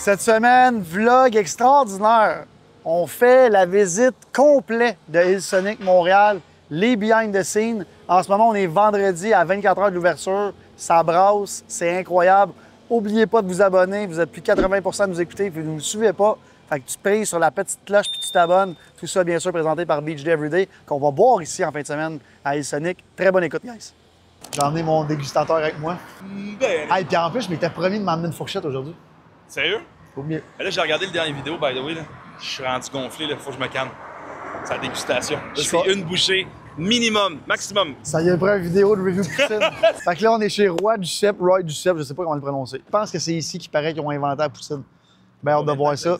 Cette semaine, vlog extraordinaire. On fait la visite complète de Hillsonic Montréal, les behind the scenes. En ce moment, on est vendredi à 24 h de l'ouverture. Ça brasse, c'est incroyable. N'oubliez pas de vous abonner. Vous êtes plus de 80 % de nous écouter, puis vous ne nous suivez pas. Fait que tu payes sur la petite cloche puis tu t'abonnes. Tout ça, bien sûr, présenté par Beach Day Everyday, qu'on va boire ici en fin de semaine à Hillsonic. Très bonne écoute, guys. J'ai emmené mon dégustateur avec moi. Ah, et puis en plus, je m'étais promis de m'emmener une fourchette aujourd'hui. Sérieux? Faut mieux. Là, j'ai regardé le dernier vidéo, by the way. Là. Je suis rendu gonflé, il faut que je me calme. C'est la dégustation. Là, je fais une bouchée minimum, maximum. Ça y est, après une vidéo de review poutine. Fait que là, on est chez Roy Duceppe, je sais pas comment le prononcer. Je pense que c'est ici qu'il paraît qu'ils ont inventé la poutine. Ben, hâte de voir ça.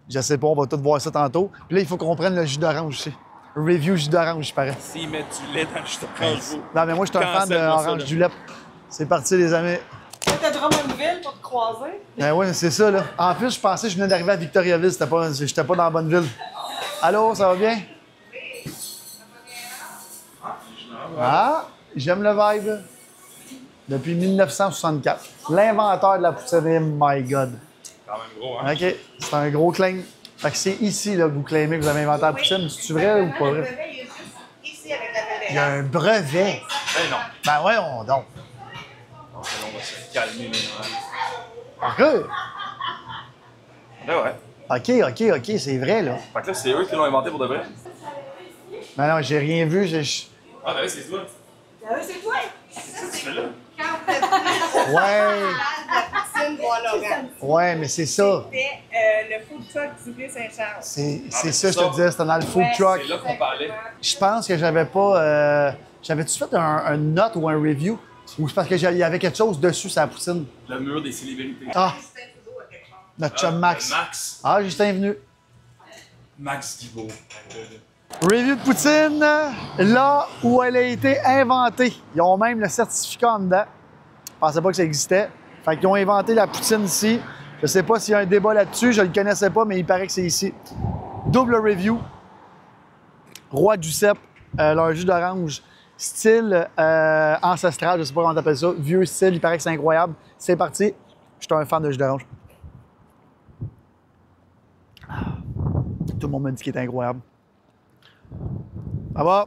Je sais pas, on va tout voir ça tantôt. Puis là, il faut qu'on prenne le jus d'orange aussi. Review jus d'orange, paraît. S'ils mettent du lait dans le jus d'orange, non, mais moi, je suis un fan d'orange julep. C'est parti, les amis. T'es à Drummondville pour te croiser? Ben oui, c'est ça, là. En plus, je pensais que je venais d'arriver à Victoriaville. J'étais pas dans la bonne ville. Allô, ça va bien? Ah, j'aime le vibe. Depuis 1964. L'inventeur de la poutine, my God. Quand même gros, hein? OK, c'est un gros claim. Fait que c'est ici là, que vous claimez que vous avez inventé la poutine. C'est-tu vrai ou pas vrai? Le brevet, il est juste ici avec la Il y a un brevet. Ben non. Ben ouais, on donc. On va se calmer, OK. Ben ouais. OK, c'est vrai, là. Fait que là, c'est eux qui l'ont inventé pour de vrai? Ben non, j'ai rien vu. Ah, ben oui, c'est toi. c'est toi! Qu'est-ce que tu fais là? Quand vous êtes venu Ouais, la poutine Bois-Laurent. ouais, mais c'est ça. C'était le food truck du Vieux-Saint-Charles. C'est ça, je te disais, c'était dans le food truck. C'est là qu'on parlait. Je pense que j'avais pas... J'avais-tu fait un note ou un review? Ou c'est parce qu'il y avait quelque chose dessus, sur la poutine? Le mur des célébrités. Ah, Justin Trudeau à quelque part. notre chum Max. Max. Ah, Justin est venu. Max Guibault. Review de poutine, là où elle a été inventée. Ils ont même le certificat en dedans. Je pensais pas que ça existait. Fait qu'ils ont inventé la poutine ici. Je sais pas s'il y a un débat là-dessus, je le connaissais pas, mais il paraît que c'est ici. Double review. Roy Duceppe, leur jus d'orange, style ancestral, je sais pas comment t'appelles ça, vieux style, il paraît que c'est incroyable. C'est parti. Je suis un fan de jus d'orange. Tout le monde me dit qu'il est incroyable. Ça va?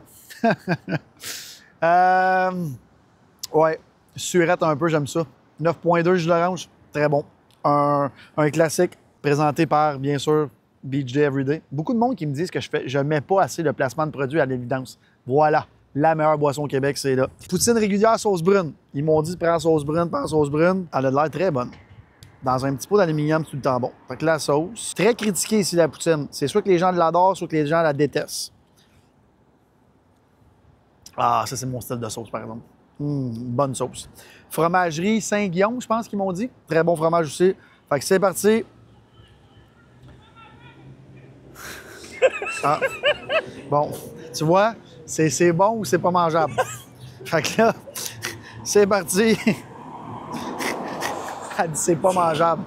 Ouais, surette un peu, j'aime ça. 9.2 jus d'orange, très bon. Un classique présenté par, bien sûr, Beach Day Everyday. Beaucoup de monde qui me disent que je mets pas assez de placement de produits à l'évidence. Voilà, la meilleure boisson au Québec, c'est là. Poutine régulière sauce brune. Ils m'ont dit prends sauce brune, prends sauce brune. Elle a l'air très bonne. Dans un petit pot d'aluminium, c'est tout le temps bon. Fait que la sauce, très critiquée ici, la poutine. C'est soit que les gens l'adorent, soit que les gens la détestent. Ah, ça, c'est mon style de sauce, par exemple. Bonne sauce. Fromagerie Saint-Guillaume, je pense qu'ils m'ont dit. Très bon fromage aussi. Fait que c'est parti. Ah. Bon, tu vois, c'est bon ou c'est pas mangeable. Fait que là, c'est parti. Elle dit c'est pas mangeable.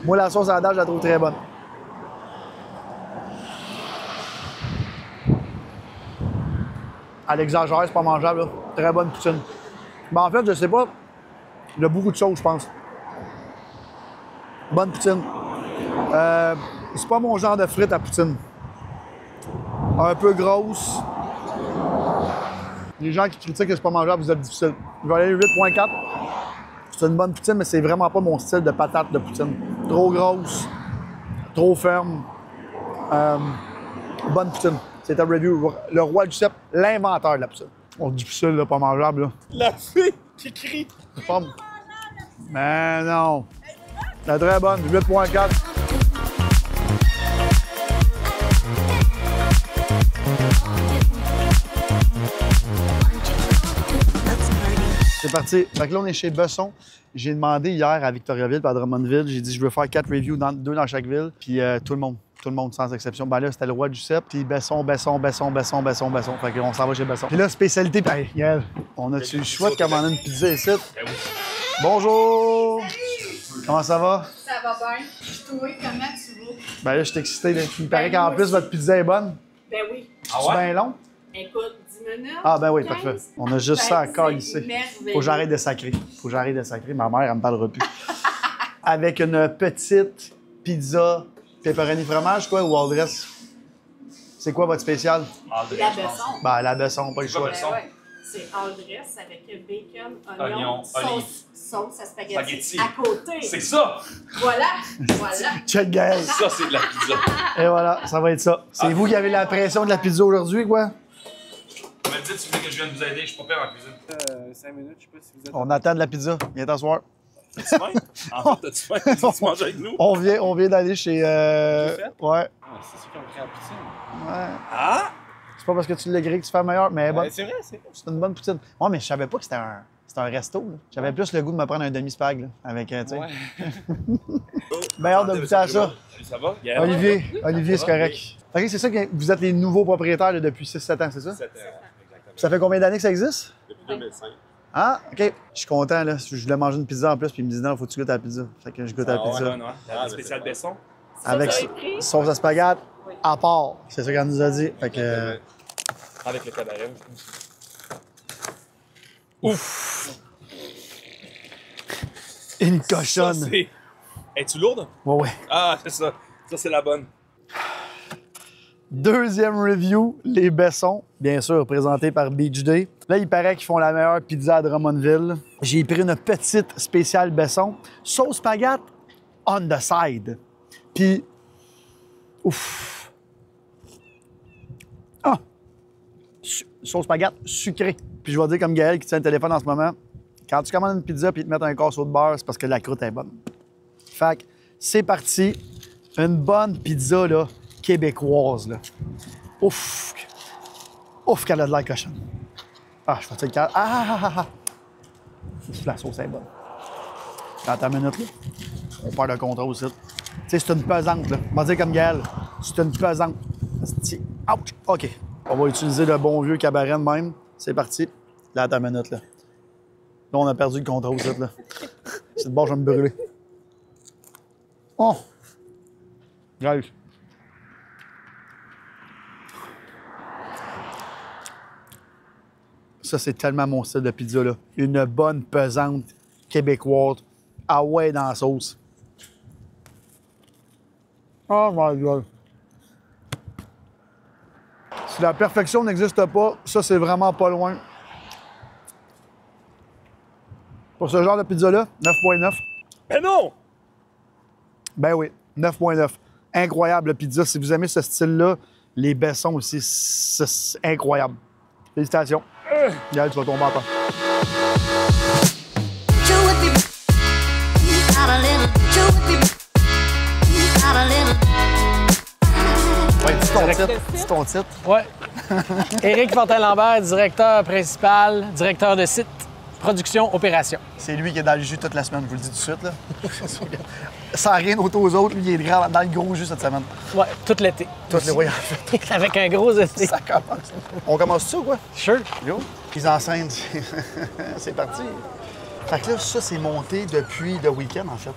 Moi, la sauce à la date, je la trouve très bonne. Elle exagère, c'est pas mangeable, là. Très bonne poutine. Mais en fait, je sais pas. Il y a beaucoup de sauce, je pense. Bonne poutine. C'est pas mon genre de frites à poutine. Un peu grosse. Les gens qui critiquent que c'est pas mangeable, vous êtes difficile. Je vais aller 8.4. C'est une bonne poutine, mais c'est vraiment pas mon style de patate de poutine. Trop grosse, trop ferme. Bonne poutine. C'est un review. Le Roi Duceppe, l'inventeur de la poutine. On dit difficile, là, pas mangeable. Là. La fille qui crie. Pas... Mais non. C'est très bonne, 8.4. C'est parti. Fait que là, on est chez Besson. J'ai demandé hier à Victoriaville et à Drummondville, j'ai dit je veux faire 4 reviews, 2 dans chaque ville. Puis tout le monde sans exception. Ben là, c'était le Roi Duceppe, puis Besson. Fait qu'on s'en va chez Besson. Puis là, spécialité, ben, Yael, on a-tu le choix de commander une pizza ici? Bonjour! Comment ça va? Ça va bien. Puis toi, comment tu vas? Ben là, je suis excité. Là. Il paraît qu'en plus, votre pizza est bonne. Ben oui. C'est bien long? Écoute, 10 minutes. Ah ben oui, 15. parfait. On a juste ça à calisser. Merveilleux. Faut que j'arrête de sacrer. Ma mère, elle me parlera plus. avec une petite pizza pepperoni fromage, quoi, ou all dress? C'est quoi votre spécial? La besson. Ben, la besson, pas le choix. besson? Ouais. C'est all dress avec bacon, Oignon, oignon, olive. sauce à spaghetti Spaghetti. à côté. C'est ça! Voilà, voilà. Check, Gaël. Ça, c'est de la pizza. Et voilà, ça va être ça. C'est vous qui avez la pression de la pizza aujourd'hui, quoi? Tu me dis, tu veux que je vienne vous aider, je suis pas pire en cuisine. 5 minutes, je sais pas si vous êtes. On attend de la pizza. Viens t'asseoir. T'as-tu faim? En fait, t'as-tu faim? Tu manges avec nous? On vient d'aller chez. fait? Ouais. Ah, c'est ceux qui ont pris la poutine. Ouais. Ah! C'est pas parce que tu l'as grillé que tu fais meilleur, mais bon. C'est vrai, c'est vrai. C'est une bonne poutine. Ouais, mais je savais pas que c'était un resto. là. J'avais plus le goût de me prendre un demi-spag, là, avec, tu sais. Ouais. Ben, hâte de goûter à ça. Salut, ça va? Olivier, c'est correct. OK, c'est ça que vous êtes les nouveaux propriétaires là, depuis 6-7 ans, c'est ça? 7 ans, exactement. Ça fait combien d'années que ça existe? Depuis 2005. Ah, OK. Je suis content, là. Je voulais manger une pizza en plus, puis il me dit non, faut que tu goûtes à la pizza. Fait que je goûte à la pizza. non. La spéciale Besson. Avec Ça, vous avez pris? sauce à spaghetti Oui. à part. C'est ça qu'elle nous a dit. Fait que. Avec le cabaret. Une Ça, cochonne. c'est... Es-tu lourde? Ouais. Ah, c'est ça. Ça, c'est la bonne. Deuxième review, les Bessons, bien sûr, présenté par Beach Day. Là, il paraît qu'ils font la meilleure pizza à Drummondville. J'ai pris une petite spéciale Besson, sauce spaghetti on the side. Puis, ouf. Ah! Sauce spaghetti sucrée. Puis je vais dire comme Gaël qui tient le téléphone en ce moment, quand tu commandes une pizza puis ils te mettent un casseau de beurre, c'est parce que la croûte est bonne. Fait que c'est parti. Une bonne pizza, là, québécoise, là. Ouf! Ouf, qu'elle a de l'air cochonne. Ah, je fais le cas. Ouf, la sauce est bonne. Dans ta minute, là, on perd le contrôle aussi. Tu sais, c'est une pesante, là. On va dire comme Gaël, c'est une pesante. Ouch! OK. On va utiliser le bon vieux cabaret de même. C'est parti. Là, à ta minute, là. Là, on a perdu le contrôle aussi, là. C'est bon, je vais me brûler. Oh! Guys. Ça, c'est tellement mon style de pizza, là. Une bonne pesante québécoise. Ah ouais, dans la sauce. Oh my God. Si la perfection n'existe pas, ça, c'est vraiment pas loin. Pour ce genre de pizza-là, 9.9. Mais non! Ben oui, 9.9. Incroyable pizza. Si vous aimez ce style-là, les Bessons aussi, c'est incroyable. Félicitations. Gaël, tu vas tomber en temps. Ouais, dis ton titre. Dis ton titre. Ouais. Éric Fortin-Lambert, directeur principal, directeur de site, production, opération. C'est lui qui est dans le jus toute la semaine, je vous le dis tout de suite. Là. Sans rien autre aux autres, lui, il est dans le gros jus cette semaine. Ouais, tout l'été. Toutes les voyages en fait. Avec un gros été. Ça commence. On commence ça ou quoi? Sure. Yo. Mise en scène, c'est parti. Fait que là, ça, c'est monté depuis le week-end, en fait.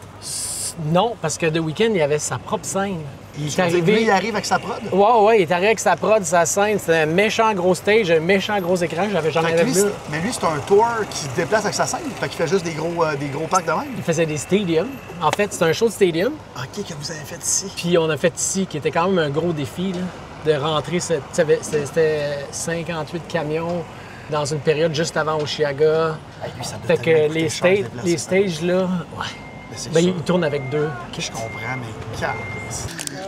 Non, parce que The Weeknd, il avait sa propre scène. Il est Lui, arrivé. il arrive avec sa prod. Ouais, il est arrivé avec sa prod, sa scène. C'était un méchant gros stage, un méchant gros écran. J'en Fait que avais lui, vu. mais lui, c'est un tour qui se déplace avec sa scène. Fait qu'il fait juste des gros packs de même. Il faisait des stadiums. En fait, c'était un show de stadium. OK, que vous avez fait ici. Puis on a fait ici, qui était quand même un gros défi, là, de rentrer. C'était 58 camions dans une période juste avant Oshiaga. Hey, lui, ça doit Fait que tellement coûter les, cher, se les déplacer. stages, là, ouais. Mais c'est Ben, sûr. il tourne avec deux. Je comprends, mais calme.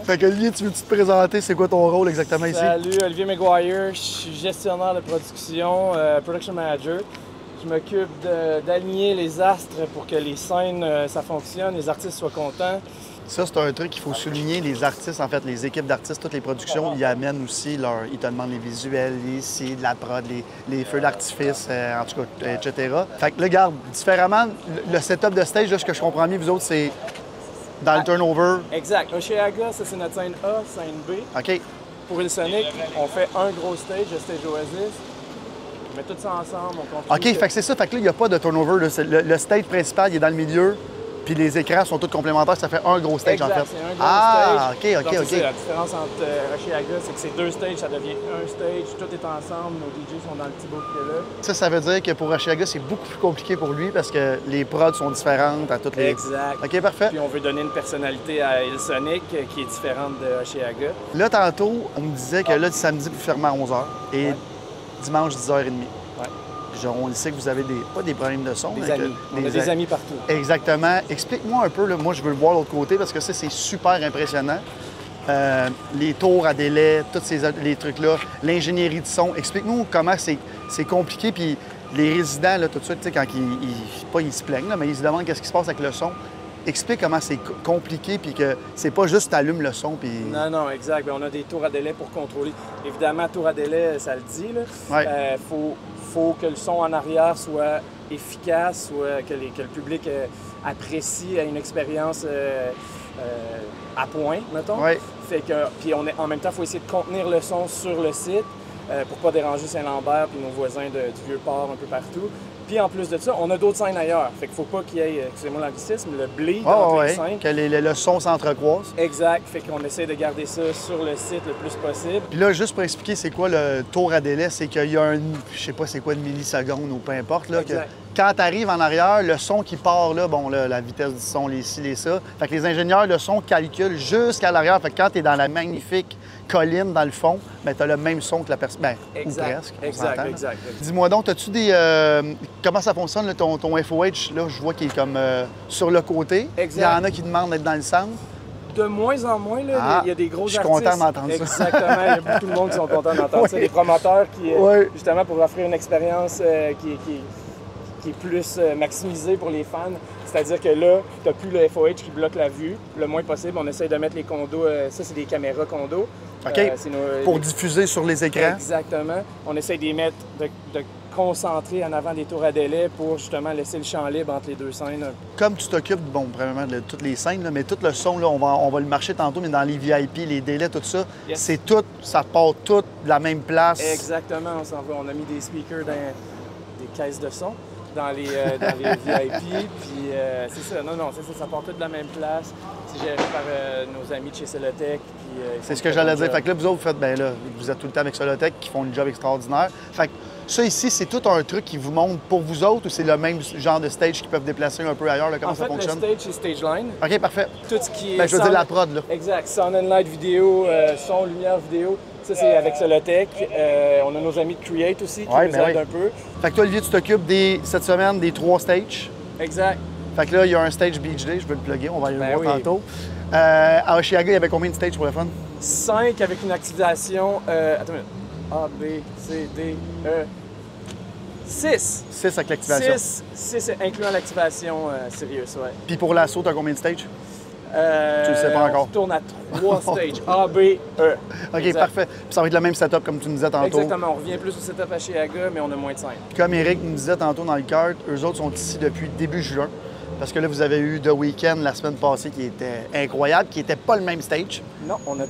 Fait que Olivier, tu veux-tu te présenter? C'est quoi ton rôle exactement ici? Salut, Olivier McGuire. Je suis gestionnaire de production, production manager. Je m'occupe d'aligner les astres pour que les scènes, ça fonctionne, les artistes soient contents. Ça, c'est un truc qu'il faut souligner. Les artistes, en fait, les équipes d'artistes, toutes les productions, ils amènent aussi ils te demandent les visuels, ici, de la prod, les feux d'artifice, en tout cas, etc. Fait que là, regarde, différemment, le setup de stage, là, ce que je comprends mieux, vous autres, c'est dans le turnover. Exact. Oshiaga, ça c'est notre scène A, scène B. OK. Pour Hillsonic, on fait un gros stage, le stage Oasis. On met tout ça ensemble, on continue. OK, fait que c'est ça. Fait que là, il n'y a pas de turnover. Là. Le stage principal, il est dans le milieu. Puis les écrans sont tous complémentaires, ça fait un gros stage Exact, en fait. c'est un gros Ah, stage. OK, Donc, OK. c'est ça, la différence entre Osheaga, c'est que c'est 2 stages, ça devient un stage, tout est ensemble, nos DJ sont dans le petit bout là. Ça veut dire que pour Osheaga, c'est beaucoup plus compliqué pour lui parce que les prods sont différentes à toutes les... Exact. OK, parfait. Puis on veut donner une personnalité à Hillsonic qui est différente de Osheaga. Là, tantôt, on me disait que là, du samedi, vous fermez à 11h et Ouais. dimanche, 10h30. Ouais. Genre, on sait que vous avez pas des problèmes de son. Des mais que amis. On a des amis partout. Exactement. Explique-moi un peu, là, moi je veux le voir de l'autre côté parce que ça, c'est super impressionnant. Les tours à délai, tous les trucs-là, l'ingénierie de son. Explique-nous comment c'est compliqué, puis les résidents, là, tout de suite, tu sais, quand ils se plaignent, là, mais ils se demandent qu'est-ce qui se passe avec le son. Explique comment c'est compliqué, puis que c'est pas juste t'allumes le son, puis... Non, exact. Bien, on a des tours à délai pour contrôler. Évidemment, tour à délai, ça le dit, là. Ouais. Faut que le son en arrière soit efficace, que le public apprécie une expérience à point, mettons. Ouais. Fait que, puis en même temps, il faut essayer de contenir le son sur le site pour pas déranger Saint-Lambert puis nos voisins du Vieux-Port un peu partout. Puis en plus de ça, on a d'autres scènes ailleurs. Fait qu'il faut pas qu'il y ait, excusez-moi l'anglicisme, le bleed entre les scènes. Que le son s'entrecroise. Exact. Fait qu'on essaie de garder ça sur le site le plus possible. Puis là, juste pour expliquer c'est quoi le tour à délai, c'est qu'il y a je sais pas c'est quoi, une milliseconde ou peu importe, là, que Exact. quand tu arrives en arrière, le son qui part là, bon, là, la vitesse du son, les ci, les ça. Fait que les ingénieurs, le son calculent jusqu'à l'arrière. Fait que quand tu es dans la magnifique colline dans le fond, bien, tu as le même son que la personne. Ben, ou presque. On s'entend, là. Exact. Dis-moi donc, as-tu des. Comment ça fonctionne, là, ton FOH? Là, je vois qu'il est comme sur le côté. Exact. Il y en a qui demandent d'être dans le centre. De moins en moins, là, Ah, il y a des gros je suis artistes. content d'entendre ça. Exactement, il y a beaucoup de monde qui sont contents d'entendre ça. Oui. Des promoteurs qui, Oui. justement, pour offrir une expérience qui est plus maximisée pour les fans. C'est-à-dire que là, tu n'as plus le FOH qui bloque la vue. Le moins possible, on essaye de mettre les condos. Ça, c'est des caméras condos. OK. Pour diffuser sur les écrans. Exactement. On essaye de les mettre, de concentrer en avant des tours à délai pour justement laisser le champ libre entre les deux scènes. Comme tu t'occupes, bon, premièrement, de toutes les scènes, là, mais tout le son, là, on va le marcher tantôt, mais dans les VIP, les délais, tout ça, Yes. c'est tout, ça part tout de la même place. Exactement, on s'en va. On a mis des speakers dans des caisses de son dans les VIP. Puis c'est ça, ça part tout de la même place. C'est géré par nos amis de chez Solotech. C'est ce que j'allais dire. Fait que là, vous autres, vous faites, ben là, vous êtes tout le temps avec Solotech qui font un job extraordinaire. Fait que ça ici, c'est tout un truc qui vous montre pour vous autres ou c'est le même genre de stage qu'ils peuvent déplacer un peu ailleurs? Là, comment En ça fait, fonctionne? le stage, c'est Stageline. OK, parfait. Tout ce qui est Ben, je veux dire sound- la prod, là. Exact. Sound and light vidéo, son, lumière, vidéo. Ça, c'est avec Solotech. On a nos amis de Create aussi qui Ouais, nous ben aident oui. un peu. Fait que toi, Olivier, tu t'occupes cette semaine des 3 stages. Exact. Fait que là, il y a un stage Beach Day, je veux le plugger, on va aller Ben le voir oui. tantôt. À Osheaga, il y avait combien de stages pour le fun? 5 avec une activation. Attends une minute. A, B, C, D, E. 6. 6 avec l'activation. 6 incluant l'activation Sirius, ouais. Puis pour l'assaut, t'as combien de stages? Tu le sais pas encore. On tourne à 3 stages. A, B, E. OK, Exact. parfait. Puis ça va être le même setup comme tu nous disais tantôt. Exactement. On revient plus au setup à Osheaga, mais on a moins de 5. Comme Eric nous disait tantôt dans le cart, eux autres sont ici depuis début juin. Parce que là, vous avez eu The Weeknd la semaine passée qui était incroyable, qui n'était pas le même stage. Non, on a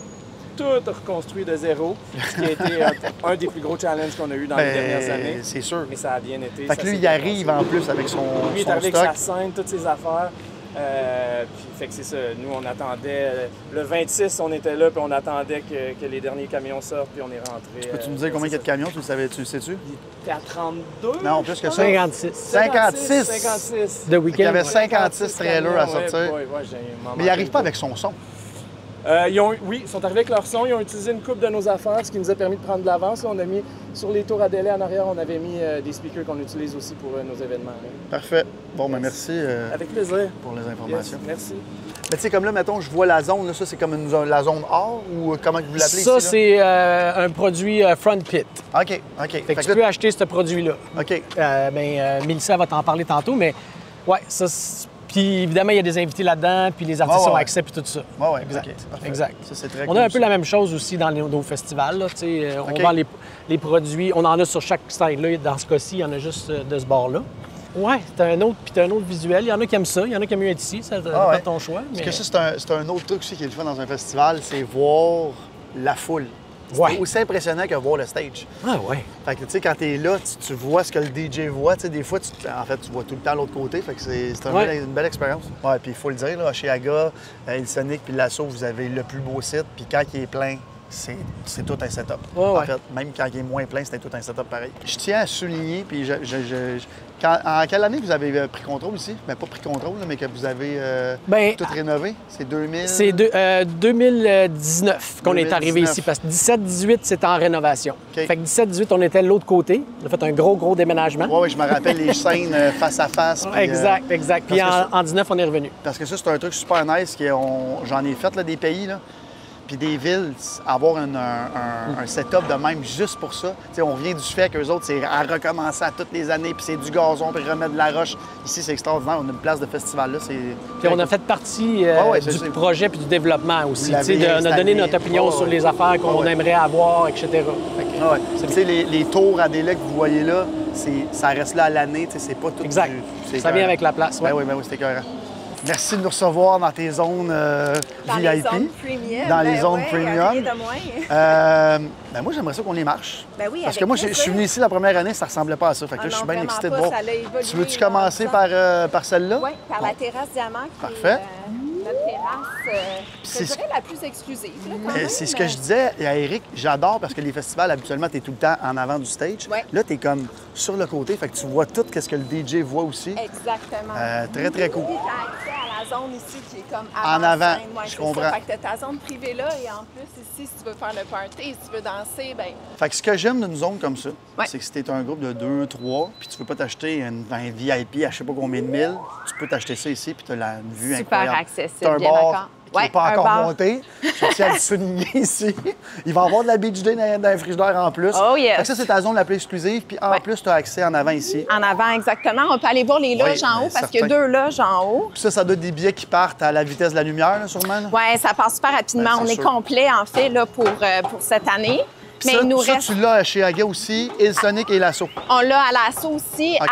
tout reconstruit de zéro, ce qui a été un des plus gros challenges qu'on a eu dans les dernières années. C'est sûr. Mais ça a bien été. Fait que lui, il arrive en plus avec son, Lui, il est son arrivé stock. avec sa scène, toutes ses affaires. Puis, fait que c'est ça. Nous, on attendait. Le 26, on était là, puis on attendait que les derniers camions sortent, puis on est rentré. Peux-tu nous dire combien il y a de camions? Tu le sais-tu? Il était à 32. Non, plus que ça. 56. 56. 56. De Il y week-end. avait 56 trailers à sortir. Mais il n'arrive pas avec son son. Ils sont arrivés avec leur son. Ils ont utilisé une coupe de nos affaires, ce qui nous a permis de prendre de l'avance. Là, on a mis sur les tours à délai en arrière, on avait mis des speakers qu'on utilise aussi pour nos événements. Là. Parfait. Bon, ben merci Avec plaisir. pour les Yes, informations. merci. Mais tu sais, comme là, mettons, je vois la zone, là, ça, c'est comme la zone or ou comment vous l'appelez Ça, ici? c'est un produit front pit. Là? OK, OK. Fait Fait que que tu peux là- acheter ce produit-là. OK. Mélissa va t'en parler tantôt, mais ouais, ça. Puis évidemment, il y a des invités là-dedans, puis les artistes Ouais, ont ouais. accès, puis tout ça. Ouais, Exact. OK, parfait. Exact. Ça, c'est très On cool, a un peu ça. la même chose aussi dans nos festivals. Là, tu sais, OK. On vend les produits, on en a sur chaque style-là. Dans ce cas-ci, il y en a juste de ce bord-là. Ouais, c'est un autre visuel. Il y en a qui aiment ça, il y en a qui aiment mieux être ici. Ça dépend ouais. de ton choix. Parce mais- que ça, c'est un autre truc aussi qui est le fun dans un festival, c'est voir la foule. Ouais. aussi impressionnant que voir le stage. Ah ouais. Fait que, tu sais, quand t'es là, tu vois ce que le DJ voit. Tu sais, des fois, en fait, tu vois tout le temps l'autre côté. Fait que c'est une belle expérience. Ouais, puis il faut le dire, là, chez Aga, Hillsonic puis l'Assaut, vous avez le plus beau site. Puis quand il est plein, c'est tout un setup. Ouais, en ouais. fait, même quand il est moins plein, c'était tout un setup pareil. Je tiens à souligner, puis en quelle année vous avez pris contrôle ici? Ben, pas pris contrôle, là, mais que vous avez tout rénové? C'est 2000? C'est 2019 qu'on est arrivé 2019. ici, parce que 17-18, c'était en rénovation. OK. Fait que 17-18, on était de l'autre côté. On a fait un gros déménagement. Oui, je me rappelle les scènes face à face. Puis, Exact. Puis parce que en 19, on est revenu. Parce que ça, c'est un truc super nice. J'en ai fait là, des pays, là, puis des villes, avoir un setup de même juste pour ça. T'sais, on vient du fait qu'eux autres, c'est à recommencer à toutes les années, puis c'est du gazon, puis remettre de la roche. Ici, c'est extraordinaire. On a une place de festival là. Puis on a fait partie c'est du projet puis du développement aussi. Vous l'avez On a donné installé. notre opinion sur les affaires qu'on aimerait avoir, etc. Fait que, Tu sais, les tours à délai que vous voyez là, ça reste là à l'année. C'est pas tout. Exact. Ça vient avec la place. Ben oui, c'était écœurant. Merci de nous recevoir dans tes zones Dans VIP. les zones premium. Dans les zones ouais, premium. rien de moins. Ben moi, j'aimerais ça qu'on les marche. Ben oui, Parce avec que moi, je plaisir. suis venu ici la première année, ça ressemblait pas à ça. Fait que Ah là, je suis non, bien vraiment excité de pas, voir. ça a évolué, Tu veux-tu là, commencer ça. par celle-là? Oui, par la Bon. terrasse Diamant, qui Parfait. est notre terrasse, je c'est- dirais la plus exclusive. Là, quand même, C'est ce que je disais à Eric, j'adore parce que les festivals, habituellement, tu es tout le temps en avant du stage. Ouais. Là, tu es comme sur le côté, fait que tu vois tout ce que le DJ voit aussi. Exactement. Très, très cool. Puis tu as accès à la zone ici qui est comme En avant, scène, ouais, je c'est comprends. ça. Fait que tu as ta zone privée là et en plus ici, si tu veux faire le party, si tu veux danser, ben Fait que ce que j'aime d'une zone comme ça, Ouais. c'est que si t'es un groupe de 2, 3, puis tu veux pas t'acheter un VIP à je sais pas combien de mille, tu peux t'acheter ça ici, puis t'as une vue Super incroyable. accessible, T'as un bien bar d'accord. qui n'est Ouais, pas un encore bar. monté. Je tiens à le souligner ici. Il va y avoir de la beach day dans le frigidaire en plus. Oh, yes. Fait que ça, c'est ta zone la plus exclusive, puis en Ouais. plus, tu as accès en avant ici. en avant, exactement. On peut aller voir les loges Oui, en haut ben, parce qu'il y a certain. 2 loges en haut. Puis ça doit être des billets qui partent à la vitesse de la lumière, là, sûrement. là. Oui, ça passe super rapidement. Ben, c'est On est sûr. complet, en fait, là, pour cette année. Puis Mais ça, il nous ça, reste. tu l'as chez Aga aussi, Hillsonic et L'Assaut. On l'a à l'assaut aussi. OK.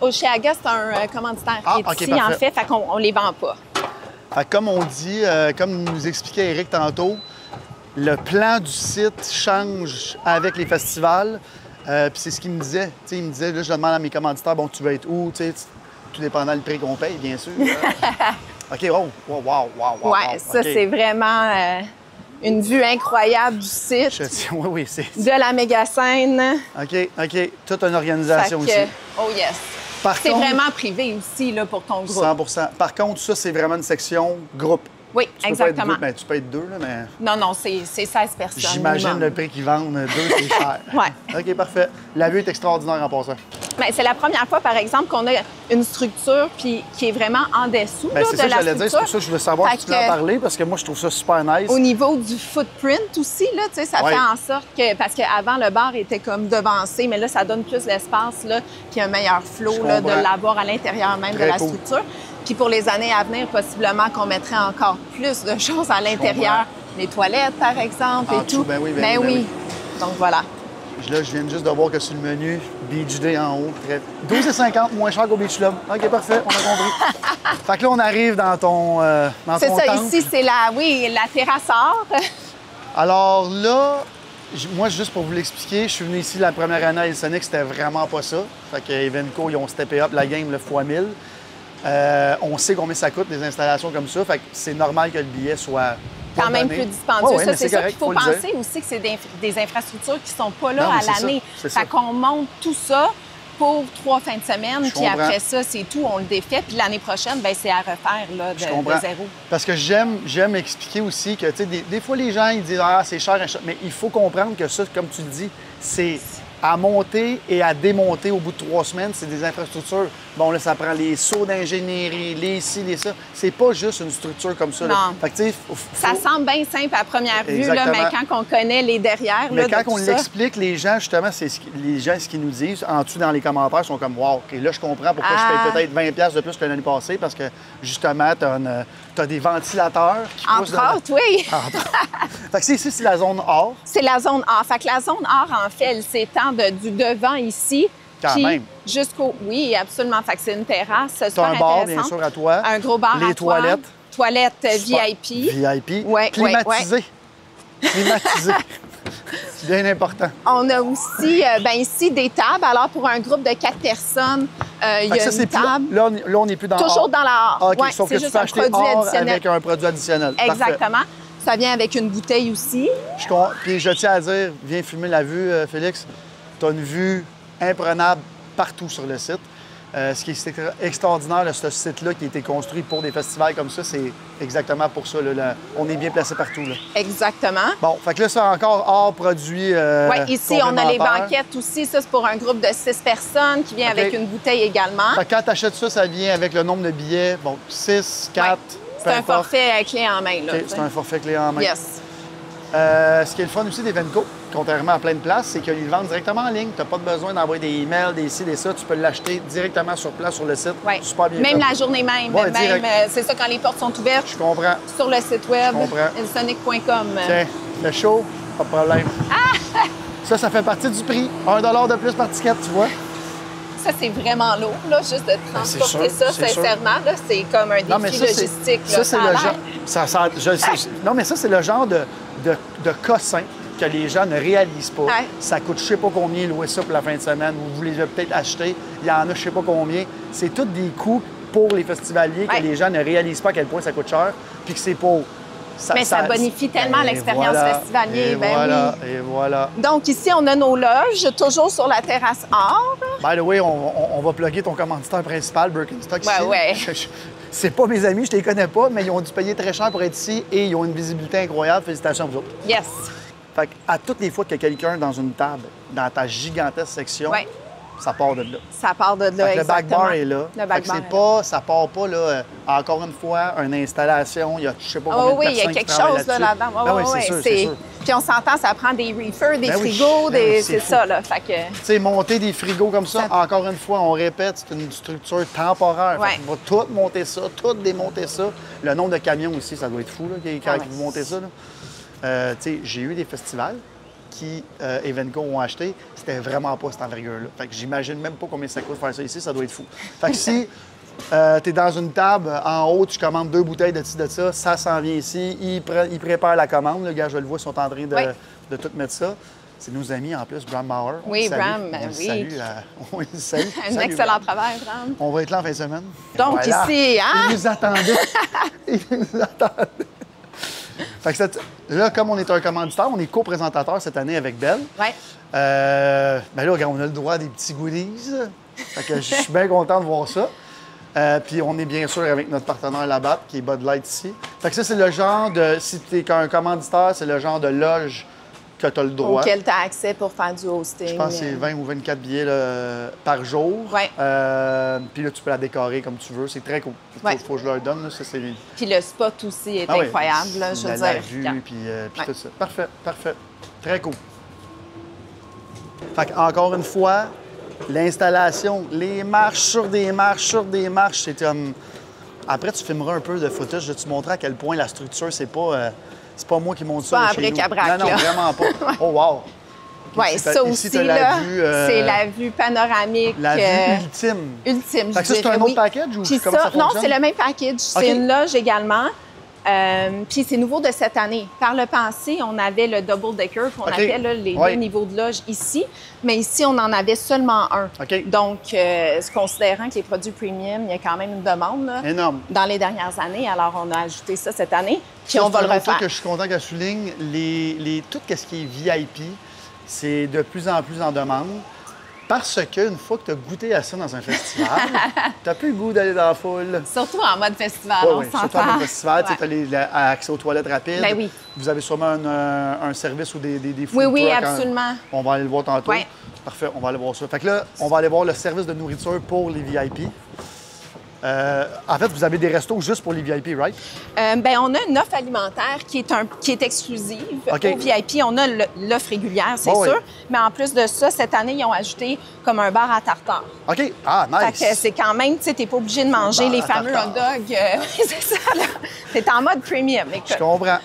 Au Chiaga, c'est un commanditaire Ah, qui est OK, ici, parfait. en fait. Fait qu'on les vend pas. Fait que comme on dit, comme nous expliquait Eric tantôt, le plan du site change avec les festivals. Puis c'est ce qu'il me disait. Tu sais, il me disait, là, je demande à mes commanditaires, bon, tu vas être où? Tu sais, tout dépendant du prix qu'on paye, bien sûr. OK, wow. Ouais, ça, OK. c'est vraiment une vue incroyable du site, Oui, c'est... de la méga scène. OK. Toute une organisation Fait aussi. que, oh yes. Par C'est contre, vraiment privé aussi là, pour ton groupe. 100 Par contre, ça, c'est vraiment une section groupe. Oui, Tu peux exactement. Pas être deux, ben, tu peux être deux, là, mais Non, c'est 16 personnes. j'imagine minimum. le prix qu'ils vendent, deux, c'est cher. Ouais. OK, parfait. La vue est extraordinaire en passant. Ben, c'est la première fois, par exemple, qu'on a une structure puis qui est vraiment en dessous Ben, là, c'est de ça que la j'allais dire. C'est structure. pour ça que je veux savoir Fait si tu veux en que- parler, parce que moi, je trouve ça super nice. Au niveau du footprint aussi, là, tu sais, ça Ouais. fait en sorte que... Parce qu'avant, le bar était comme devancé, mais là, ça donne plus l'espace, là, puis un meilleur flow Je là, de comprends. l'avoir à l'intérieur même Très de la cool. structure. Puis pour les années à venir, possiblement qu'on mettrait encore plus de choses à l'intérieur. Les toilettes, par exemple, En et dessous, tout. ben oui, ben oui. Donc voilà. Là, je viens juste de voir que sur le menu, Beach Day en haut, 12,50 moins cher qu'au Beach Club. OK, parfait, on a compris. Fait que là, on arrive dans ton C'est ça, temple. ici, c'est la terrasse or. Alors là, moi, juste pour vous l'expliquer, je suis venu ici la première année à Hillsonic, c'était vraiment pas ça. Fait que Evenco, ils ont steppé up la game le fois 1000. On sait combien ça coûte, des installations comme ça. Fait que c'est normal que le billet soit Quand même donné. plus dispendieux. Ouais, ouais, ça, mais c'est ça. correct, Puis il faut le dire. penser aussi que c'est des infrastructures qui sont pas là Non, mais à c'est ça, l'année. c'est ça. Fait qu'on monte tout ça pour 3 fins de semaine, Je puis comprends. après ça, c'est tout, on le défait. Puis l'année prochaine, ben c'est à refaire là, Je de comprends. zéro. Parce que j'aime expliquer aussi que, tu sais, des fois, les gens, ils disent « Ah, c'est cher, mais il faut comprendre que ça, comme tu le dis, c'est à monter et à démonter au bout de 3 semaines, c'est des infrastructures. Bon, là, ça prend les sauts d'ingénierie, les ci, les ça. C'est pas juste une structure comme ça. là. Non. Fait que, tu sais, Ça semble bien simple à première vue, là, Exactement. mais quand on connaît les derrière, Mais là, quand de on tout ça, l'explique, les gens, justement, c'est les gens, ce qu'ils nous disent, en dessous dans les commentaires, sont comme « Wow, OK, là, je comprends pourquoi je Ah. paye peut-être 20$ de plus que l'année passée, parce que, justement, t'as des ventilateurs qui poussent entre autres, oui. Fait que ici, c'est la zone or. C'est la zone or. Fait que la zone or, en fait, elle s'étend du devant ici. Quand puis même. Jusqu'au. Oui, absolument. Fait que c'est une terrasse super T'as un bar, bien intéressante. sûr, à toi. Un gros bar Les à toi. toilettes. Toilettes Super. VIP. VIP. Ouais, Climatisé. Climatisé. Bien important. On a aussi, ici, des tables. Alors, pour un groupe de 4 personnes, il y a une table. Là, on n'est plus dans Toujours or. dans la or. OK, Ouais, sauf c'est que tu juste peux un acheter produit or additionnel. avec un produit additionnel. Parfait. Exactement. Ça vient avec une bouteille aussi. Puis je tiens à dire, viens filmer la vue, Félix. Tu as une vue imprenable partout sur le site. Ce qui est extraordinaire de ce site-là qui a été construit pour des festivals comme ça, c'est exactement pour ça. Là, on est bien placé partout. Là. Exactement. Bon, fait que là, c'est encore hors produit. Oui, ici, on a les complémentaires. banquettes aussi. Ça, c'est pour un groupe de 6 personnes qui vient OK. avec une bouteille également. Fait que quand tu achètes ça, ça vient avec le nombre de billets. Bon, 6, 4, C'est un forfait clé en main. Là, OK, c'est un forfait clé en main. Yes. Ce qui est le fun aussi d'Evenco, contrairement à plein de places, c'est qu'ils le vendent directement en ligne. Tu n'as pas besoin d'envoyer des emails, des ci, des ça. Tu peux l'acheter directement sur place sur le site. Ouais. Super bien Même fait. la journée même. Ouais, direct. C'est ça, quand les portes sont ouvertes Je comprends. sur le site web, Je comprends. elsonic.com. Tiens, le show, pas de problème. Ça fait partie du prix. 1 $ de plus par ticket, tu vois. Ça, c'est vraiment lourd, là, juste de transporter sûr, ça, c'est sûr. sincèrement. Là, c'est comme un défi logistique. Ça, là. c'est Ça a le l'air. genre. Non, mais ça, c'est le genre de cossin que les gens ne réalisent pas. Ouais. Ça coûte je sais pas combien louer ça pour la fin de semaine. Vous voulez peut-être acheter. Il y en a je sais pas combien. C'est tous des coûts pour les festivaliers Ouais. que les gens ne réalisent pas à quel point ça coûte cher. Puis que c'est pour. Mais ça bonifie tellement Et l'expérience voilà, festivalier. Et Ben voilà, oui. et voilà. Donc, ici, on a nos loges, toujours sur la terrasse or. By the way, on va plugger ton commanditaire principal, Birkenstock, ici. Ouais. C'est pas mes amis, je les connais pas, mais ils ont dû payer très cher pour être ici et ils ont une visibilité incroyable. Félicitations à vous autres. Yes. Fait à toutes les fois qu'il y a quelqu'un dans une table, dans ta gigantesque section, Ouais. ça part de là. Ça part de là, Fait que le back exactement. bar est là. Le Fait back que bar c'est est pas, ça part pas là, encore une fois, une installation, il y a je sais pas combien Oh de oui, personnes il y a qui quelque travaillent chose là, là-dessus. là-dedans. Ben oui, c'est sûr, c'est sûr. Puis on s'entend, ça prend des reefers, des Ben oui, frigos, ben oui, c'est fou. ça, là. Fait que... Tu sais, monter des frigos comme ça, Ça- encore une fois, on répète, c'est une structure temporaire. Ouais. Fait qu'on va tout monter ça, tout démonter ça. Le nombre de camions aussi, ça doit être fou, là, quand ouais. vous montez ça. Là. Tu sais, j'ai eu des festivals qui, Evenco, ont acheté. C'était vraiment pas cette envergure-là. Fait que j'imagine même pas combien ça coûte faire ça ici, ça doit être fou. Fait que si tu es dans une table, en haut, tu commandes 2 bouteilles de ci, de ça s'en vient ici, ils préparent la commande. Le gars, je le vois, ils sont en train de, Oui. de tout mettre ça. C'est nos amis en plus, Bram Bauer. On Oui, le salue. Bram, On le oui. salue, on le salue. Un Salut, excellent Bram. travail, Bram. On va être là en fin de semaine. Donc, Voilà. ici, hein? Ils nous attendaient. Ils nous attendaient. Fait que là, comme on est un commanditaire, on est co-présentateur cette année avec Belle. Oui. Ben là, regarde, on a le droit à des petits goodies. Fait que je suis bien content de voir ça. Puis on est bien sûr avec notre partenaire là-bas, qui est Bud Light ici. Fait que ça, c'est le genre de... Si tu es un commanditaire, c'est le genre de loge que tu as le droit. Auquel tu as accès pour faire du hosting. Je pense que c'est 20 ou 24 billets là, par jour. Ouais. Puis là, tu peux la décorer comme tu veux. C'est très cool. Ouais. Faut que je leur donne. Là. Ça, c'est... Puis le spot aussi est Ah oui, incroyable, là, je veux la dire. vue, puis Ouais. tout ça. Parfait, parfait. Très cool. Fait encore une fois, l'installation, les marches sur des marches, sur des marches, c'est comme... Après, tu filmeras un peu de footage, de te montrer à quel point la structure, c'est pas moi qui monte ça Pas de un chez nous. bric-à-brac, Non, là. vraiment pas. Oh, wow! Oui, Ici, ça ici, aussi, t'as là, vue, c'est la vue panoramique. La vue ultime. Ultime, Fait que ça, je c'est un dirais, autre oui. package ou Puis comment ça non, fonctionne? c'est le même package. OK. C'est une loge également. Puis c'est nouveau de cette année. Par le passé, on avait le double-decker, qu'on OK. appelle là, les Ouais. 2 niveaux de loge ici. Mais ici, on en avait seulement un. OK. Donc, considérant que les produits premium, il y a quand même une demande là, Énorme. dans les dernières années. Alors, on a ajouté ça cette année. Puis Ça, on va c'est le un autre truc refaire. que je suis content qu'elle souligne. Tout ce qui est VIP, c'est de plus en plus en demande. Parce qu'une fois que tu as goûté à ça dans un festival, tu n'as plus le goût d'aller dans la foule. Surtout en mode festival, Oui, on oui, surtout s'entend. en festival, Ouais. tu as accès aux toilettes rapides. Ben oui. Vous avez sûrement un service ou des food Oui, oui, trucks, hein. absolument. On va aller le voir tantôt. Ouais. Parfait, on va aller voir ça. Fait que là, on va aller voir le service de nourriture pour les VIP. En fait, vous avez des restos juste pour les VIP, right? Ben, on a une offre alimentaire qui est exclusive OK. aux VIP. On a l'offre régulière, c'est Bon, sûr. oui. Mais en plus de ça, cette année, ils ont ajouté comme un bar à tartare. OK. Ah, Fait nice. que c'est quand même, tu sais, t'es pas obligé de manger bar les à fameux tartare. hot dogs. C'est ça, là. T'es en mode premium. Je Écoute. comprends.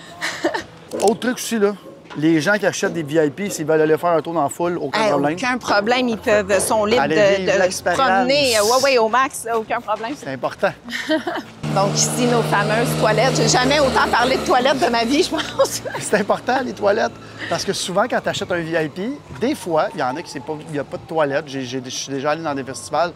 Autre truc aussi, là. Les gens qui achètent des VIP, s'ils veulent aller faire un tour dans la foule, aucun problème. Aucun problème, sont libres Allez vivre de se l'expérience. promener. Oui, au max, aucun problème. C'est important. Donc ici, nos fameuses toilettes. J'ai jamais autant parlé de toilettes de ma vie, je pense. C'est important, les toilettes, parce que souvent, quand tu achètes un VIP, des fois, il y en a qui il n'y a pas de toilette. Je suis déjà allé dans des festivals,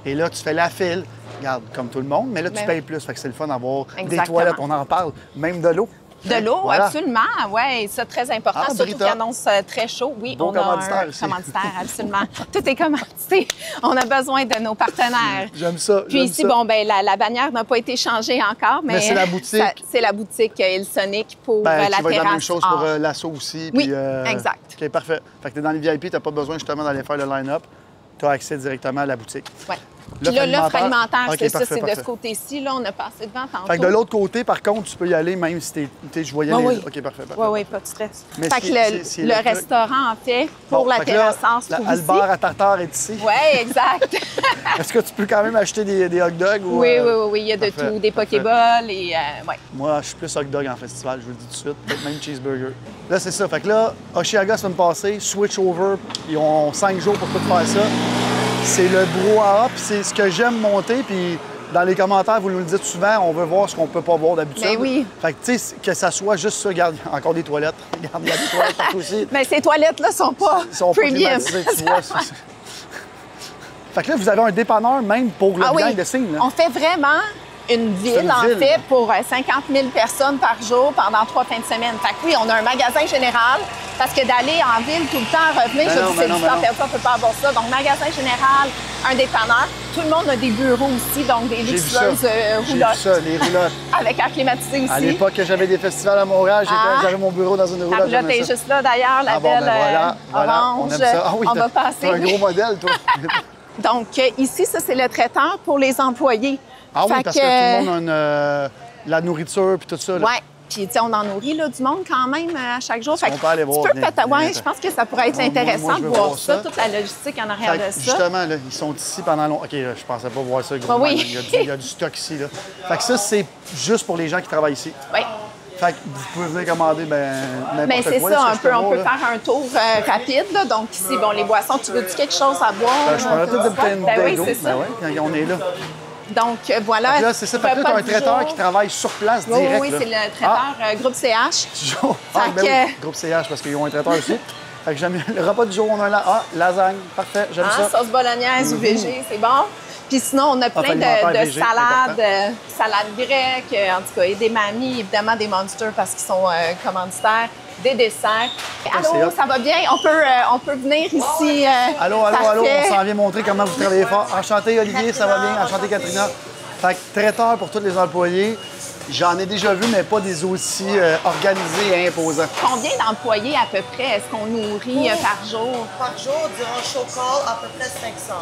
et là, tu fais la file, regarde, comme tout le monde, mais là, tu payes plus. Fait que c'est le fun d'avoir des toilettes, on en parle, même de l'eau. De l'eau, Voilà. absolument. Oui, c'est très important, surtout Brita. qu'il annonce très chaud. Oui, Bon on a commanditaire un aussi. commanditaire, absolument. Tout est commandité. On a besoin de nos partenaires. J'aime ça. Puis ici, bon, ben la bannière n'a pas été changée encore, mais c'est la boutique. C'est la boutique Hillsonic pour Ben, la qui va être terrasse. la même chose pour or. l'assaut aussi. Oui, puis, exact. OK, parfait. Fait que t'es dans les VIP, t'as pas besoin justement d'aller faire le line-up. Tu as accès directement à la boutique. Oui. Puis là, l'offre alimentaire, OK, c'est ça, parfait, c'est de parfait. ce côté-ci. Là, on a passé devant tantôt. Fait que de l'autre côté, par contre, tu peux y aller même si je voyais Oui, les... oui. OK, parfait, parfait. Oui, oui, pas de stress. Mais Fait que c'est le le truc. restaurant, en fait, pour Bon, la fait que là, terrasse, se trouve ici. Albert à tartare est ici. Oui, exact. Est-ce que tu peux quand même acheter des hot dogs? Ou, Oui, il y a de parfait, tout, des parfait. Pokéballs et ouais. Moi, je suis plus hot dog en festival, je vous le dis tout de suite. Peut-être même cheeseburger. Là, c'est ça. Fait que là, Osheaga, semaine passée, switch over. Ils ont 5 jours pour tout faire ça. C'est le brouhaha, puis c'est ce que j'aime monter. Puis dans les commentaires, vous nous le dites souvent, on veut voir ce qu'on peut pas voir d'habitude. Ben oui. Fait que, tu sais, que ça soit juste ça. Regarde, il y a encore des toilettes. Regarde, il y a des toilettes partout aussi. Mais ces toilettes-là sont pas Ils sont pas premium. climatisés, tu vois. Fait que là, vous avez un dépanneur même pour le behind the scenes, là. On fait vraiment une ville, une en ville. fait, pour 50 000 personnes par jour pendant 3 fins de semaine. Fait que oui, on a un magasin général, parce que d'aller en ville tout le temps, revenir, Ben je non, dis, ben c'est non, du ben temps non. perdu, on ne peut pas avoir ça. Donc, magasin général, un dépanneur. Tout le monde a des bureaux aussi, donc des J'ai vu ça. luxueuses J'ai vu roulottes. ça, les roulottes. Avec air climatisé aussi. À l'époque que j'avais des festivals à Montréal, Ah. j'avais mon bureau dans une La roulotte. roulotte j'aimais est ça. juste là, d'ailleurs, la Ah bon, belle ben voilà, orange. on aime ça. Ah oui, on va t'as passer. un gros modèle, toi. Donc, ici, ça, c'est le traiteur pour les employés. Ah oui, Fait parce que tout le monde a la nourriture puis tout ça. Là. Oui. Puis, tu sais, on en nourrit là, du monde quand même à chaque jour. Fait On que peut aller voir, tu peux venez, peut-être. Oui, venez. je pense que ça pourrait être Moi, intéressant je de veux voir voir ça, ça. toute la logistique en arrière Fait de que, ça. justement, là, ils sont ici pendant longtemps. OK, là, je pensais pas voir ça, gros. Ah oui. Il y a du stock ici. Là. Fait que ça, c'est juste pour les gens qui travaillent ici. Oui. Fait que vous pouvez venir commander Mais n'importe c'est quoi. ça, là, un ce que peu. je peux On voir, peut là. faire un tour rapide. Là. Donc, ici, bon, les boissons, tu veux-tu quelque chose à boire? Ben, je prendrais peut-être des bouteilles Ben oui, d'eau. c'est ça. Ben ouais, quand on est là. Donc, voilà. Fait que là, c'est ça. Fait que là, Repas t'as un du traiteur jour. qui travaille sur place Oui, direct. oui, là. c'est le traiteur groupe CH. Toujours. Ah, Fait ben oui, que- groupe CH, parce qu'ils ont un traiteur aussi. Fait que j'aime le repas du jour, on a là. Ah, lasagne. Parfait, j'aime ça. Sauce bolognaise ou VG, c'est bon. Puis sinon, on a plein alimentaire de VG, salades, salades grecques, en tout cas, et des mamies, évidemment des monsters parce qu'ils sont commanditaires, des desserts. c'est Allô, hot. ça va bien? On peut venir ici. Allô, allô, parfait. on s'en vient montrer comment vous travaillez fort. Enchanté, Olivier, ça va bien? Enchanté, Katrina. Fait que traiteur pour tous les employés. J'en ai déjà vu, mais pas des aussi organisés et imposants. Combien d'employés à peu près est-ce qu'on nourrit par jour? Par jour, durant show call, à peu près 500.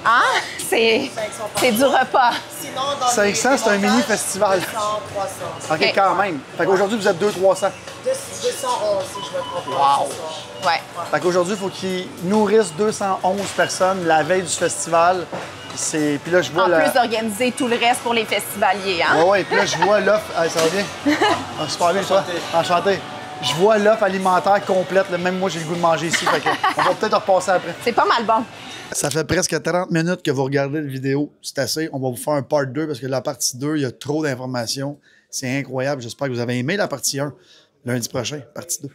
Ah, c'est 500 par du jour. repas. Sinon, dans 500, les c'est un montages, mini-festival. 200, 300. OK, quand même. Fait qu'aujourd'hui, vous êtes 200-300. 211, si je me trompe pas. Wow. ce soir. Ouais. Fait qu'aujourd'hui, il faut qu'ils nourrissent 211 personnes la veille du festival. Puis là, je vois En la... plus d'organiser tout le reste pour les festivaliers, hein? Oui, puis là, je vois l'offre. Ah, ça va bien? Ah, super bien, toi. Enchanté. Je vois l'offre alimentaire complète. Là. Même moi, j'ai le goût de manger ici. Fait que on va peut-être repasser après. C'est pas mal bon. Ça fait presque 30 minutes que vous regardez la vidéo. C'est assez. On va vous faire un part 2 parce que la partie 2, il y a trop d'informations. C'est incroyable. J'espère que vous avez aimé la partie 1. Lundi prochain, partie 2.